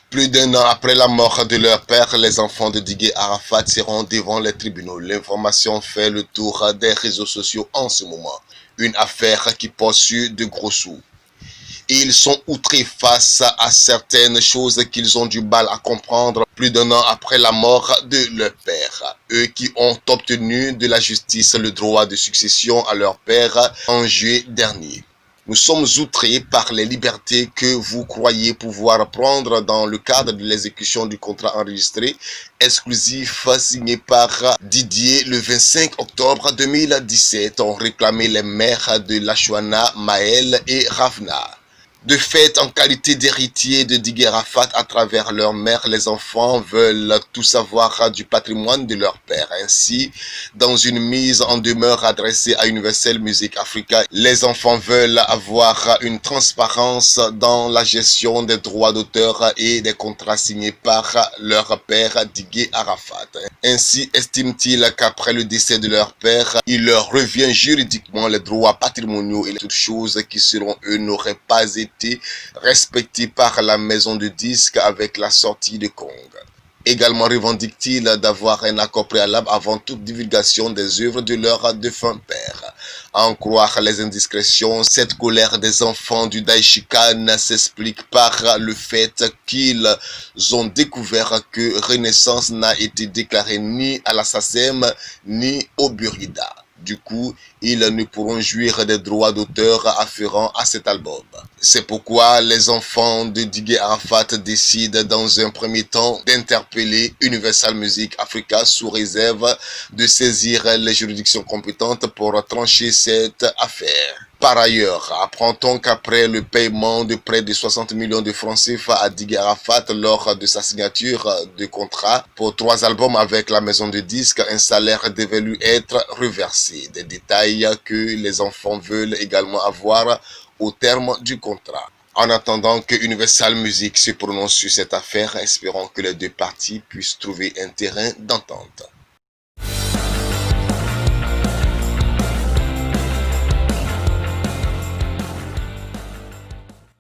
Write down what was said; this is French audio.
Plus d'un an après la mort de leur père, les enfants de Didier Arafat seront devant les tribunaux. L'information fait le tour des réseaux sociaux en ce moment. Une affaire qui porte sur de gros sous. Ils sont outrés face à certaines choses qu'ils ont du mal à comprendre plus d'un an après la mort de leur père. Eux qui ont obtenu de la justice le droit de succession à leur père en juillet dernier. Nous sommes outrés par les libertés que vous croyez pouvoir prendre dans le cadre de l'exécution du contrat enregistré exclusif signé par Didier le 25 octobre 2017, ont réclamé les maires de Lachouana, Maël et Ravna. De fait, en qualité d'héritier de Didier Arafat à travers leur mère, les enfants veulent tout savoir du patrimoine de leur père. Ainsi, dans une mise en demeure adressée à Universal Music Africa, les enfants veulent avoir une transparence dans la gestion des droits d'auteur et des contrats signés par leur père Didier Arafat. Ainsi, estiment-ils qu'après le décès de leur père, il leur revient juridiquement les droits patrimoniaux et toutes choses qui selon eux n'auraient pas été respectés par la maison de disques avec la sortie de Kong. Également revendiquent-ils d'avoir un accord préalable avant toute divulgation des œuvres de leur défunt père. À en croire les indiscrétions, cette colère des enfants du Daishikan s'explique par le fait qu'ils ont découvert que Renaissance n'a été déclarée ni à la SACEM ni au Burida. Du coup, ils ne pourront jouir des droits d'auteur afférents à cet album. C'est pourquoi les enfants de Didier Arafat décident dans un premier temps d'interpeller Universal Music Africa sous réserve de saisir les juridictions compétentes pour trancher cette affaire. Par ailleurs, apprend-on qu'après le paiement de près de 60 millions de francs CFA à Didier Arafat lors de sa signature de contrat pour 3 albums avec la maison de disques, un salaire devait lui être reversé. Des détails que les enfants veulent également avoir au terme du contrat. En attendant que Universal Music se prononce sur cette affaire, espérons que les deux parties puissent trouver un terrain d'entente.